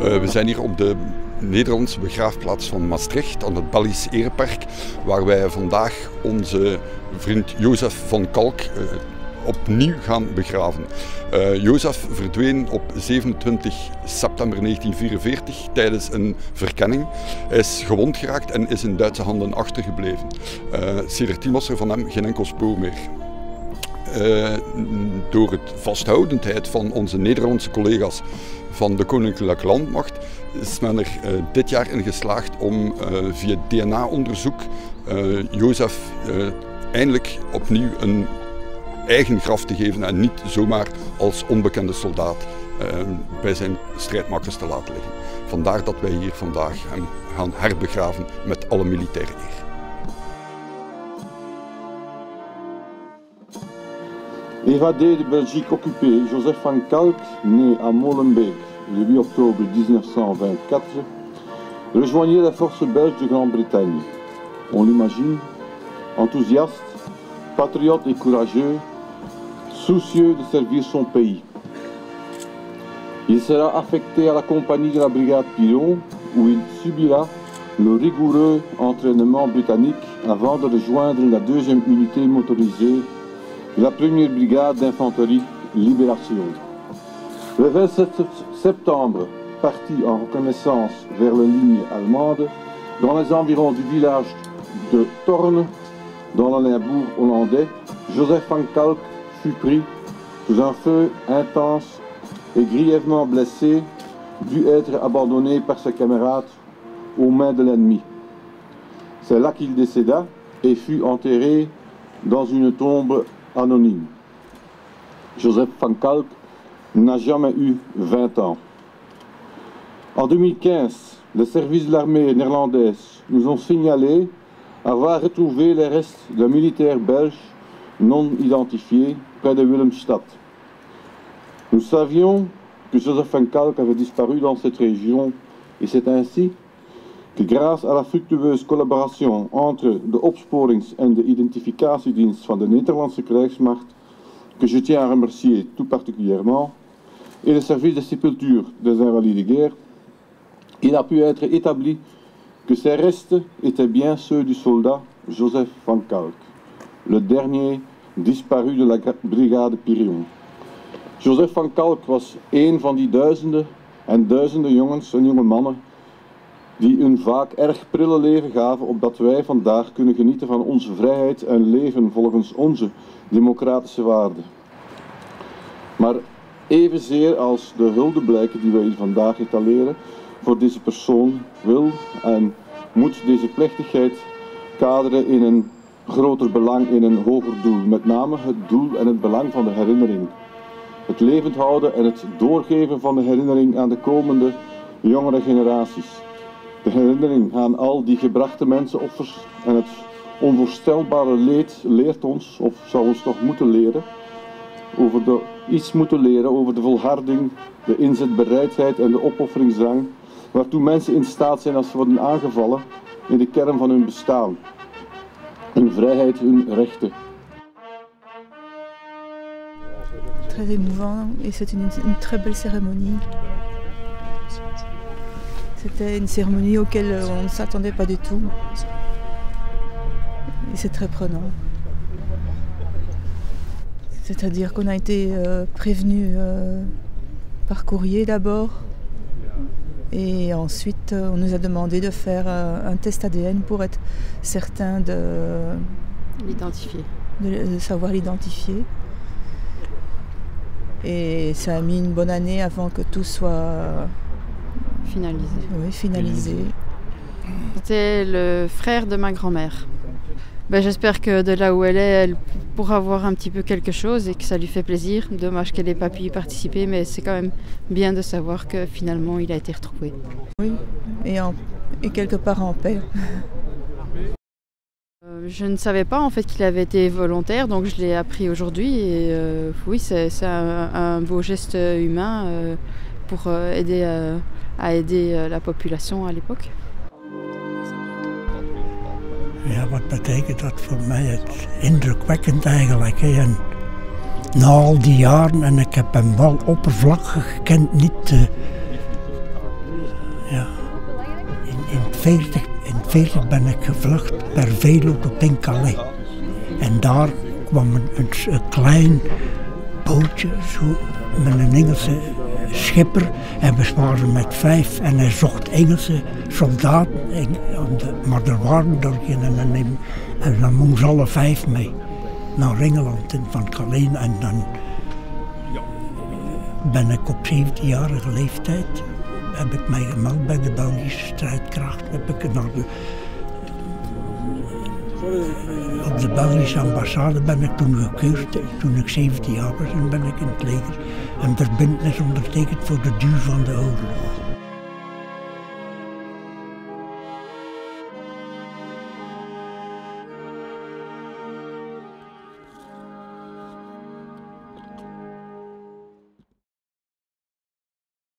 We zijn hier op de Nederlandse begraafplaats van Maastricht, aan het Belgisch Erepark, waar wij vandaag onze vriend Jozef van Kalk opnieuw gaan begraven. Jozef verdween op 27 september 1944 tijdens een verkenning. Hij is gewond geraakt en is in Duitse handen achtergebleven. Sindsdien was er van hem geen enkel spoor meer. Door het vasthoudendheid van onze Nederlandse collega's van de Koninklijke Landmacht is men er dit jaar in geslaagd om via DNA-onderzoek Jozef eindelijk opnieuw een eigen graf te geven en niet zomaar als onbekende soldaat bij zijn strijdmakkers te laten liggen. Vandaar dat wij hier vandaag hem gaan herbegraven met alle militaire eer. Évadé de Belgique occupée, Joseph van Kalk, né à Molenbeek le 8 octobre 1924, rejoignit les forces belges de Grande-Bretagne. On l'imagine, enthousiaste, patriote et courageux, soucieux de servir son pays. Il sera affecté à la compagnie de la brigade Piron, où il subira le rigoureux entraînement britannique avant de rejoindre la 2e unité motorisée de la 1re brigade d'infanterie Libération. Le 27 septembre, parti en reconnaissance vers les lignes allemandes, dans les environs du village de Thorne, dans le Limbourg hollandais, Joseph van Kalk fut pris sous un feu intense et grièvement blessé, dut être abandonné par ses camarades aux mains de l'ennemi. C'est là qu'il décéda et fut enterré dans une tombe anonyme. Joseph van Kalk n'a jamais eu 20 ans. En 2015, les services de l'armée néerlandaise nous ont signalé avoir retrouvé les restes d'un militaire belge non identifié près de Willemstad. Nous savions que Joseph van Kalk avait disparu dans cette région et c'est ainsi que grâce à la fructueuse collaboration entre de opsporings- en de identificatiedienst van de Nederlandse krijgsmacht, que je tiens à remercier tout particulièrement, et le service de sépulture des invalides de guerre, il a pu être établi que ces restes étaient bien ceux du soldat Joseph van Kalk, le dernier disparu de la brigade Piron. Joseph van Kalk was een van die duizenden en duizenden jongens en jonge mannen die een vaak erg prille leven gaven, opdat wij vandaag kunnen genieten van onze vrijheid en leven volgens onze democratische waarden. Maar evenzeer als de huldeblijken die wij hier vandaag etaleren voor deze persoon wil en moet deze plechtigheid kaderen in een groter belang, in een hoger doel. Met name het doel en het belang van de herinnering. Het levend houden en het doorgeven van de herinnering aan de komende jongere generaties. De herinnering aan al die gebrachte mensenoffers en het onvoorstelbare leed leert ons, of zou ons toch moeten leren, iets moeten leren over de volharding, de inzetbereidheid en de opofferingsdrang waartoe mensen in staat zijn als ze worden aangevallen in de kern van hun bestaan. Hun vrijheid, hun rechten. Très émouvant et c'est une très belle cérémonie. C'était une cérémonie auquel on ne s'attendait pas du tout. Et c'est très prenant. C'est-à-dire qu'on a été prévenu par courrier d'abord. Et ensuite, on nous a demandé de faire un test ADN pour être certain de l'identifier. De savoir l'identifier. Et ça a mis une bonne année avant que tout soit finalisé. Oui, finalisé. C'était le frère de ma grand-mère. Ben, j'espère que de là où elle pourra voir un petit peu quelque chose et que ça lui fait plaisir. Dommage qu'elle n'ait pas pu y participer, mais c'est quand même bien de savoir que finalement il a été retrouvé. Oui, et quelque part en paix. Je ne savais pas en fait qu'il avait été volontaire, donc je l'ai appris aujourd'hui. Et oui, c'est un beau geste humain pour aider à aider la population à l'époque. Ja, wat betekent dat voor mij? Het indrukwekkend eigenlijk. Hè. En na al die jaren, en ik heb hem wel oppervlakkig gekend, niet... ja. In 40 ben ik gevlucht per veeloot op Calais. En daar kwam een klein bootje zo, met een Engelse schipper. En we waren met 5 en hij zocht Engelse soldaten. Maar er waren er geen. En dan moesten alle 5 mee naar Engeland van Calais. En dan ben ik op 17-jarige leeftijd. Heb ik mij gemeld bij de Belgische strijdkracht. Heb ik op de Belgische ambassade ben ik toen gekeurd. Toen ik 17 jaar was, ben ik in het leger. Een verbintenis ondertekend voor de duur van de oorlog.